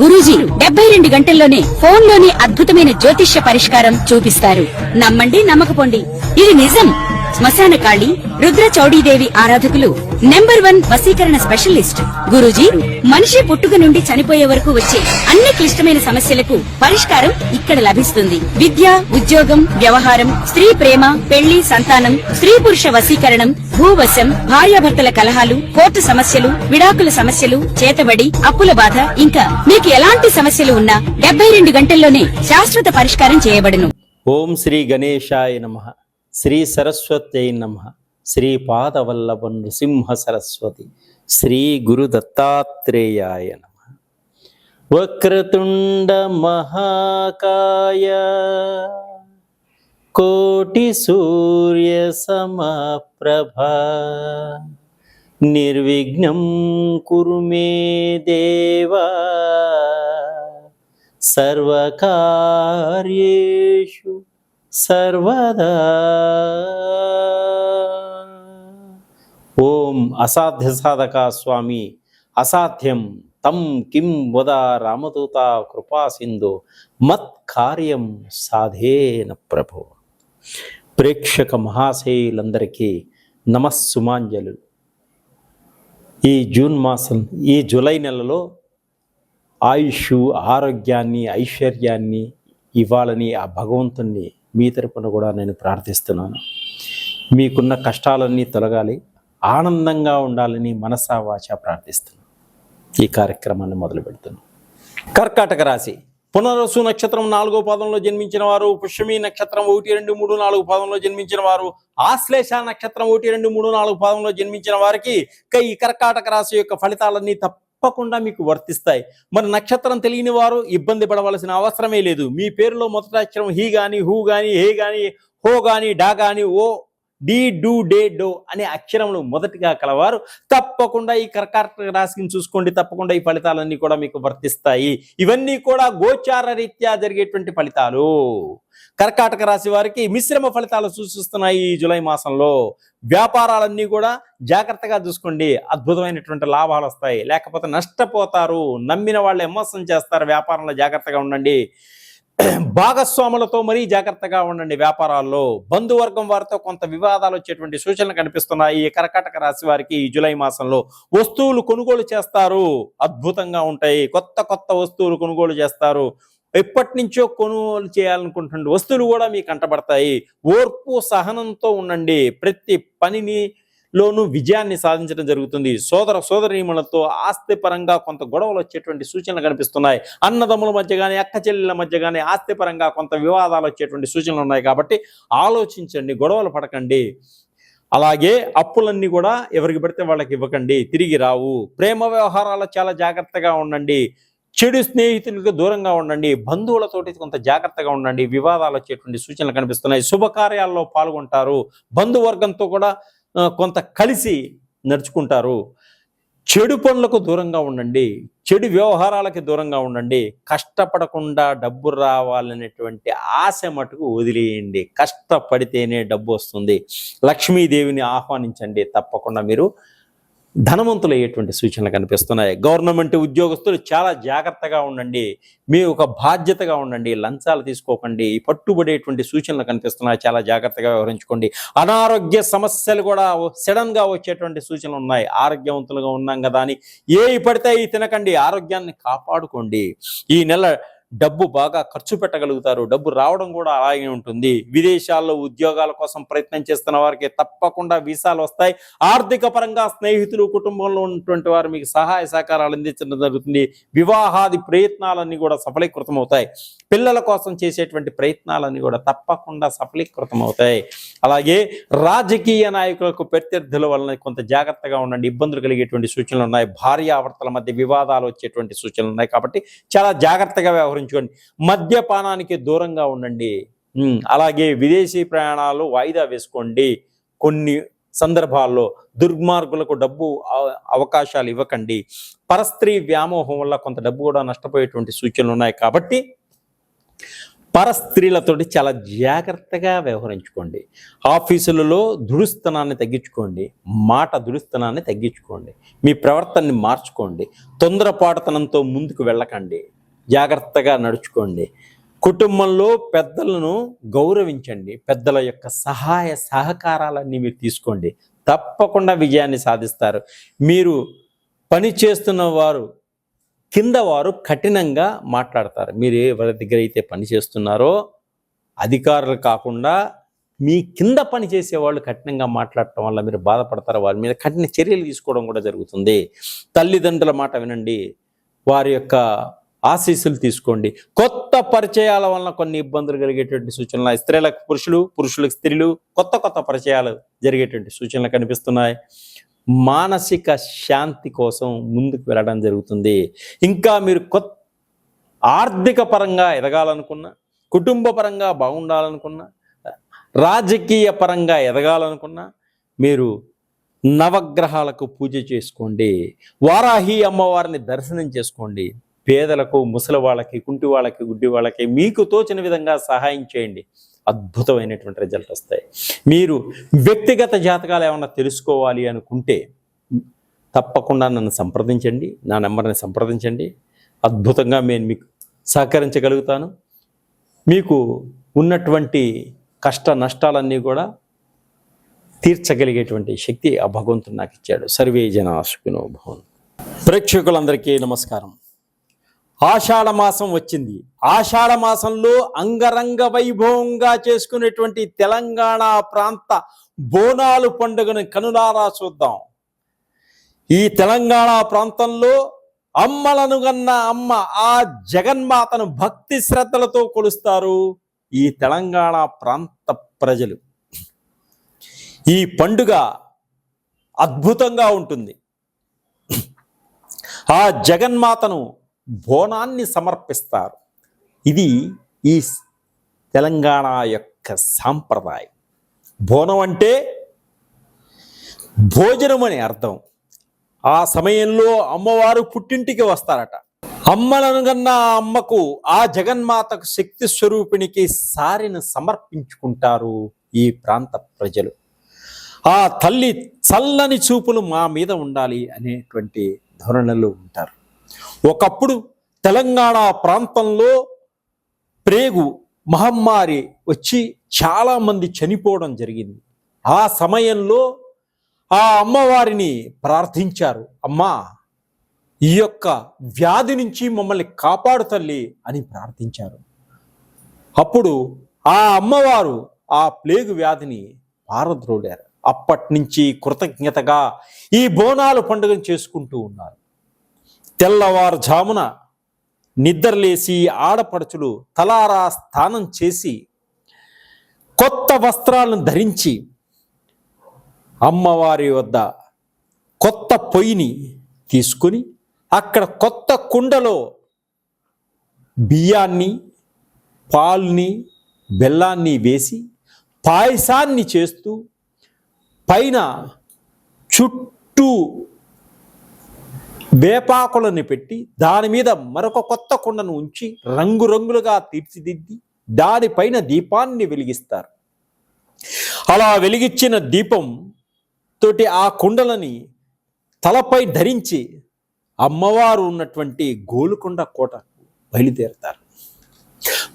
గురూజీ 72 గంటల్లోనే ఫోన్ లోని అద్భుతమైన జ్యోతిష్య పరిష్కారం చూపిస్తారు. నమ్మండి, నమ్మకపోండి, ఇది నిజం. శ్మశాన కాళి రుద్ర చౌడీదేవి ఆరాధకులు నంబర్ 1 వశీకరణ స్పెషలిస్ట్. గురూజీ మనిషి పుట్టుక నుండి చనిపోయే వరకు వచ్చే అన్ని క్లిష్టమైన సమస్యలకు పరిష్కారం ఇక్కడ లభిస్తుంది. విద్య, ఉద్యోగం, వ్యవహారం, స్త్రీ ప్రేమ, పెళ్లి, సంతానం, స్త్రీ పురుష వశీకరణం, భూవశం, భార్యాభర్తల కలహాలు, కోర్టు సమస్యలు, విడాకుల సమస్యలు, చేతబడి, అప్పుల బాధ, ఇంకా మీకు ఎలాంటి సమస్యలు ఉన్నా 72 గంటల్లోనే శాశ్వత పరిష్కారం చేయబడును. ఓం శ్రీ గణేశాయ నమః. శ్రీ సరస్వత్యై నమః. శ్రీ పాదవల్లభ నృసింహ సరస్వతి. శ్రీ గురు దత్తాత్రేయాయ నమః. వక్రతుండ మహాకాయ కోటి సూర్య సమప్రభ నిర్విఘ్నం కురు మే దేవా సర్వకార్యేషు సర్వదా. ఓం అసాధ్య సాధక స్వామి అసాధ్యం తం కిం వద రామదూత కృపా సింధు మత్ కార్యం సాధేన ప్రభు. ప్రేక్షక మహాశయులందరికీ నమస్సుమాంజలు. ఈ జూన్ మాసం, ఈ జూలై నెలలో ఆయుష్, ఆరోగ్యాన్ని, ఐశ్వర్యాన్ని ఇవ్వాలని ఆ భగవంతుణ్ణి మీ తరపున కూడా నేను ప్రార్థిస్తున్నాను. మీకున్న కష్టాలన్నీ తొలగాలి, ఆనందంగా ఉండాలని మనసా వాచా ప్రార్థిస్తున్నాను. ఈ కార్యక్రమాన్ని మొదలు పెడుతున్నాను. కర్కాటక రాశి. పునర్వసు నక్షత్రం 4వ పాదంలో జన్మించిన వారు, పుష్యమి నక్షత్రం 1, 2, 3, 4 పాదంలో జన్మించిన వారు, ఆశ్లేష నక్షత్రం 1, 2, 3, 4 పాదంలో జన్మించిన వారికి ఈ కర్కాటక రాశి యొక్క ఫలితాలన్నీ తప్పకుండా మీకు వర్తిస్తాయి. మరి నక్షత్రం తెలియని వారు ఇబ్బంది పడవలసిన అవసరమే లేదు. మీ పేరులో మొదటి అక్షరం హీ గాని, హూ గాని, హే గాని, హో గాని, డా గాని, ఓ, డి, డు, డే, డో అనే అక్షరములు మొదటిగా కలవారు తప్పకుండా ఈ కర్కాటక రాశిని చూసుకోండి. తప్పకుండా ఈ ఫలితాలన్నీ కూడా మీకు వర్తిస్తాయి. ఇవన్నీ కూడా గోచార రీత్యా జరిగేటువంటి ఫలితాలు. కర్కాటక రాశి వారికి మిశ్రమ ఫలితాలు సూచిస్తున్నాయి ఈ జూలై మాసంలో. వ్యాపారాలన్నీ కూడా జాగ్రత్తగా చూసుకోండి, అద్భుతమైనటువంటి లాభాలు వస్తాయి. లేకపోతే నష్టపోతారు, నమ్మిన వాళ్ళే మోసం చేస్తారు. వ్యాపారంలో జాగ్రత్తగా ఉండండి. భాగస్వాములతో మరీ జాగ్రత్తగా ఉండండి. వ్యాపారాల్లో బంధువర్గం వారితో కొంత వివాదాలు వచ్చేటువంటి సూచనలు కనిపిస్తున్నాయి ఈ కర్కాటక రాశి వారికి. ఈ జూలై మాసంలో వస్తువులు కొనుగోలు చేస్తారు, అద్భుతంగా ఉంటాయి. కొత్త కొత్త వస్తువులు కొనుగోలు చేస్తారు. ఎప్పటి నుంచో కొనుగోలు చేయాలనుకుంటున్న వస్తువులు కూడా మీకు కంటపడతాయి. ఓర్పు సహనంతో ఉండండి. ప్రతి పనిలోనూ విజయాన్ని సాధించడం జరుగుతుంది. సోదరీమణులతో ఆస్తి పరంగా కొంత గొడవలు వచ్చేటువంటి సూచనలు కనిపిస్తున్నాయి. అన్నదమ్ముల మధ్య కానీ, అక్క చెల్లెల మధ్య కానీ ఆస్తి పరంగా కొంత వివాదాలు వచ్చేటువంటి సూచనలు ఉన్నాయి. కాబట్టి ఆలోచించండి, గొడవలు పడకండి. అలాగే అప్పులన్నీ కూడా ఎవరికి పడితే వాళ్ళకి ఇవ్వకండి, తిరిగి రావు. ప్రేమ వ్యవహారాలు చాలా జాగ్రత్తగా ఉండండి. చెడు స్నేహితులకు దూరంగా ఉండండి. బంధువులతోటి కొంత జాగ్రత్తగా ఉండండి. వివాదాలు వచ్చేటువంటి సూచనలు కనిపిస్తున్నాయి. శుభకార్యాల్లో పాల్గొంటారు. బంధువర్గంతో కూడా కొంత కలిసి నడుచుకుంటారు. చెడు పనులకు దూరంగా ఉండండి. చెడు వ్యవహారాలకి దూరంగా ఉండండి. కష్టపడకుండా డబ్బు రావాలనేటువంటి ఆశ మటుకు వదిలేయండి. కష్టపడితేనే డబ్బు వస్తుంది. లక్ష్మీదేవిని ఆహ్వానించండి. తప్పకుండా మీరు ధనవంతులు అయ్యేటువంటి సూచనలు కనిపిస్తున్నాయి. గవర్నమెంట్ ఉద్యోగస్తులు చాలా జాగ్రత్తగా ఉండండి. మీ ఒక బాధ్యతగా ఉండండి. లంచాలు తీసుకోకండి. పట్టుబడేటువంటి సూచనలు కనిపిస్తున్నాయి. చాలా జాగ్రత్తగా వ్యవహరించుకోండి. అనారోగ్య సమస్యలు కూడా సడన్ గా వచ్చేటువంటి సూచనలు ఉన్నాయి. ఆరోగ్యవంతులుగా ఉన్నాం కదా అని ఏవి పడితే తినకండి. ఆరోగ్యాన్ని కాపాడుకోండి. ఈ నెల డబ్బు బాగా ఖర్చు పెట్టగలుగుతారు. డబ్బు రావడం కూడా అలాగే ఉంటుంది. విదేశాల్లో ఉద్యోగాల కోసం ప్రయత్నం చేస్తున్న వారికి తప్పకుండా వీసాలు వస్తాయి. ఆర్థిక పరంగా స్నేహితులు, కుటుంబంలో ఉన్నటువంటి వారు మీకు సహాయ సహకారాలు అందించడం జరుగుతుంది. వివాహాది ప్రయత్నాలన్నీ కూడా సఫలీకృతం అవుతాయి. పిల్లల కోసం చేసేటువంటి ప్రయత్నాలన్నీ కూడా తప్పకుండా సఫలీకృతం అవుతాయి. అలాగే రాజకీయ నాయకులకు ప్రత్యర్థుల వలన కొంత జాగ్రత్తగా ఉండండి. ఇబ్బందులు కలిగేటువంటి సూచనలు ఉన్నాయి. భార్యాభర్తల మధ్య వివాదాలు వచ్చేటువంటి సూచనలు ఉన్నాయి. కాబట్టి చాలా జాగ్రత్తగా వ్యవహరించుకోండి. మద్యపానానికి దూరంగా ఉండండి. అలాగే విదేశీ ప్రయాణాలు వాయిదా వేసుకోండి. కొన్ని సందర్భాల్లో దుర్మార్గులకు డబ్బు అవకాశాలు ఇవ్వకండి. పరస్త్రీ వ్యామోహం వల్ల కొంత డబ్బు కూడా నష్టపోయేటువంటి సూచనలు ఉన్నాయి. కాబట్టి పరస్త్రీలతోటి చాలా జాగ్రత్తగా వ్యవహరించుకోండి. ఆఫీసులలో దురుస్తనాన్ని తగ్గించుకోండి, మాట దురుస్తనాన్ని తగ్గించుకోండి, మీ ప్రవర్తనని మార్చుకోండి, తొందరపాటుతనంతో ముందుకు వెళ్ళకండి, జాగ్రత్తగా నడుచుకోండి. కుటుంబంలో పెద్దలను గౌరవించండి, పెద్దల యొక్క సహాయ సహకారాలన్నీ మీరు తీసుకోండి, తప్పకుండా విజయాన్ని సాధిస్తారు. మీరు పని చేస్తున్న వారు కింద వారు కఠినంగా మాట్లాడతారు. మీరు ఎవరి దగ్గర అయితే పని చేస్తున్నారో అధికారులు కాకుండా మీ కింద పని చేసేవాళ్ళు కఠినంగా మాట్లాడటం వల్ల మీరు బాధపడతారు, వారి మీద కఠిన చర్యలు తీసుకోవడం కూడా జరుగుతుంది. తల్లిదండ్రుల మాట వినండి, వారి యొక్క ఆశీస్సులు తీసుకోండి. కొత్త పరిచయాల వలన కొన్ని ఇబ్బందులు కలిగేటువంటి సూచనలు, స్త్రీలకు పురుషులు, పురుషులకు స్త్రీలు, కొత్త కొత్త పరిచయాలు జరిగేటువంటి సూచనలు కనిపిస్తున్నాయి. మానసిక శాంతి కోసం ముందుకు వెళ్ళడం జరుగుతుంది. ఇంకా మీరు ఆర్థిక పరంగా ఎదగాలనుకున్నా, కుటుంబ పరంగా బాగుండాలనుకున్నా, రాజకీయ పరంగా ఎదగాలనుకున్నా మీరు నవగ్రహాలకు పూజ చేసుకోండి, వారాహి అమ్మవారిని దర్శనం చేసుకోండి, పేదలకు, ముసలి వాళ్ళకి, కుంటి వాళ్ళకి, గుడ్డి వాళ్ళకి మీకు తోచిన విధంగా సహాయం చేయండి. అద్భుతమైనటువంటి రిజల్ట్ వస్తాయి. మీరు వ్యక్తిగత జాతకాలు ఏమన్నా తెలుసుకోవాలి అనుకుంటే తప్పకుండా నన్ను సంప్రదించండి, నా నెంబర్ని సంప్రదించండి. అద్భుతంగా నేను మీకు సహకరించగలుగుతాను. మీకు ఉన్నటువంటి కష్ట నష్టాలన్నీ కూడా తీర్చగలిగేటువంటి శక్తి ఆ భగవంతుడు నాకు ఇచ్చాడు. సర్వే జనా సుఖినో భవంతు. ప్రేక్షకులందరికీ నమస్కారం. ఆషాఢ మాసం వచ్చింది. ఆషాఢ మాసంలో అంగరంగ వైభవంగా చేసుకునేటువంటి తెలంగాణ ప్రాంత బోనాలు పండుగను కనులారా చూద్దాం. ఈ తెలంగాణ ప్రాంతంలో అమ్మలను గన్న అమ్మ ఆ జగన్మాతను భక్తి శ్రద్ధలతో కొలుస్తారు ఈ తెలంగాణ ప్రాంత ప్రజలు. ఈ పండుగ అద్భుతంగా ఉంటుంది. ఆ జగన్మాతను బోనాన్ని సమర్పిస్తారు. ఇది ఈ తెలంగాణ యొక్క సాంప్రదాయం. బోనం అంటే భోజనం అని అర్థం. ఆ సమయంలో అమ్మవారు పుట్టింటికి వస్తారట. అమ్మలను కన్నా అమ్మకు, ఆ జగన్మాతకు, శక్తి స్వరూపిణికి సారిని సమర్పించుకుంటారు ఈ ప్రాంత ప్రజలు. ఆ తల్లి చల్లని చూపులు మా మీద ఉండాలి అనేటువంటి ధోరణిలో ఉంటారు. ఒకప్పుడు తెలంగాణ ప్రాంతంలో ప్రేగు మహమ్మారి వచ్చి చాలామంది చనిపోవడం జరిగింది. ఆ సమయంలో ఆ అమ్మవారిని ప్రార్థించారు, అమ్మా ఈ యొక్క వ్యాధి నుంచి మమ్మల్ని కాపాడు తల్లి అని ప్రార్థించారు. అప్పుడు ఆ అమ్మవారు ఆ ప్లేగు వ్యాధిని పారద్రోలారు. అప్పటి నుంచి కృతజ్ఞతగా ఈ బోనాలు పండుగను చేసుకుంటూ ఉన్నారు. తెల్లవారుజామున నిద్రలేసి ఆడపడుచులు తలారా స్నానం చేసి కొత్త వస్త్రాలను ధరించి అమ్మవారి వద్ద కొత్త పొయ్యిని తీసుకుని అక్కడ కొత్త కుండలో బియ్యాన్ని, పాలుని, బెల్లాన్ని వేసి పాయసాన్ని చేస్తూ పైన చుట్టూ వేపాకులను పెట్టి దాని మీద మరొక కొత్త కుండను ఉంచి రంగురంగులుగా తీర్చిదిద్ది దానిపైన దీపాన్ని వెలిగిస్తారు. అలా వెలిగించిన దీపం తోటి ఆ కుండలని తలపై ధరించి అమ్మవారు ఉన్నటువంటి గోలుకొండ కోటకు బయలుదేరుతారు.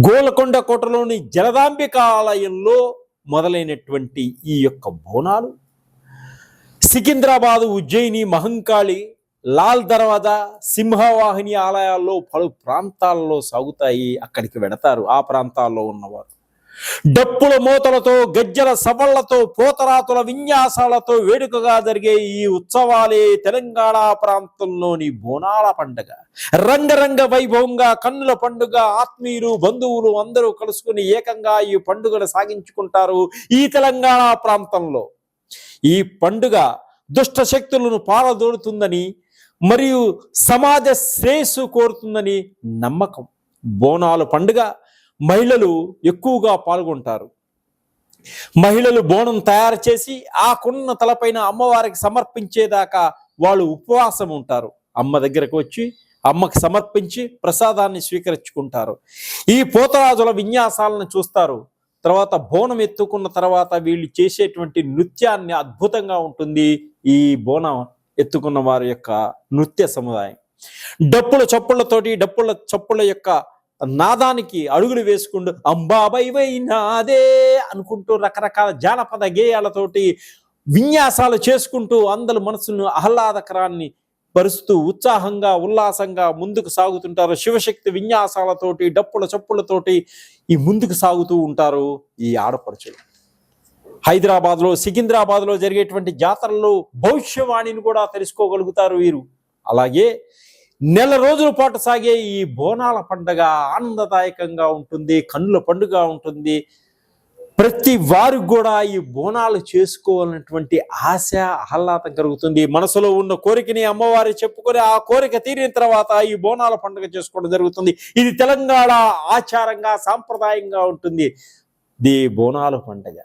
గోల్కొండ కోటలోని జలదాంబిక ఆలయంలో మొదలైనటువంటి ఈ యొక్క బోనాలు సికింద్రాబాదు, ఉజ్జయిని, మహంకాళి, లాల్ దర్వాజా, సింహవాహిని ఆలయాల్లో పలు ప్రాంతాల్లో సాగుతాయి. అక్కడికి వెడతారు ఆ ప్రాంతాల్లో ఉన్నవారు. డప్పుల మోతలతో, గజ్జల సవళ్లతో, పోతరాతుల విన్యాసాలతో వేడుకగా జరిగే ఈ ఉత్సవాలే తెలంగాణ ప్రాంతంలోని బోనాల పండుగ. రంగరంగ వైభవంగా, కన్నుల పండుగ. ఆత్మీయులు, బంధువులు అందరూ కలుసుకుని ఏకంగా ఈ పండుగను సాగించుకుంటారు ఈ తెలంగాణ ప్రాంతంలో. ఈ పండుగ దుష్ట శక్తులను పారదోడుతుందని మరియు సమాజ శ్రేయస్సు కోరుతుందని నమ్మకం. బోనాల పండుగ మహిళలు ఎక్కువగా పాల్గొంటారు. మహిళలు బోనం తయారు చేసి ఆ కుండను తలపైన అమ్మవారికి సమర్పించేదాకా వాళ్ళు ఉపవాసం ఉంటారు. అమ్మ దగ్గరకు వచ్చి అమ్మకి సమర్పించి ప్రసాదాన్ని స్వీకరించుకుంటారు. ఈ పోతరాజుల విన్యాసాలను చూస్తారు. తర్వాత బోనం ఎత్తుకున్న తర్వాత వీళ్ళు చేసేటువంటి నృత్యాన్ని అద్భుతంగా ఉంటుంది. ఈ బోనం ఎత్తుకున్న వారి యొక్క నృత్య సముదాయం డప్పుల చప్పుళ్ళ యొక్క నాదానికి అడుగులు వేసుకుంటూ అంబాబై వై నాదే అనుకుంటూ రకరకాల జానపద గేయాలతోటి విన్యాసాలు చేసుకుంటూ అందరి మనసును ఆహ్లాదకరాన్ని పరుస్తూ ఉత్సాహంగా ఉల్లాసంగా ముందుకు సాగుతుంటారు. శివశక్తి విన్యాసాలతోటి డప్పుల చప్పులతోటి ఈ ముందుకు సాగుతూ ఉంటారు ఈ ఆడపడుచులు. హైదరాబాద్లో సికింద్రాబాద్లో జరిగేటువంటి జాతరల్లో భవిష్యవాణిని కూడా తెలుసుకోగలుగుతారు వీరు. అలాగే నెల రోజుల పాటు సాగే ఈ బోనాల పండుగ ఆనందదాయకంగా ఉంటుంది, కన్నుల పండుగ ఉంటుంది. ప్రతి వారికి కూడా ఈ బోనాలు చేసుకోవాలన్నటువంటి ఆశ ఆహ్లాదం కలుగుతుంది. మనసులో ఉన్న కోరికని అమ్మవారి చెప్పుకొని ఆ కోరిక తీరిన తర్వాత ఈ బోనాల పండుగ చేసుకోవడం జరుగుతుంది. ఇది తెలంగాణ ఆచారంగా సాంప్రదాయంగా ఉంటుంది. ఇది బోనాల పండుగ.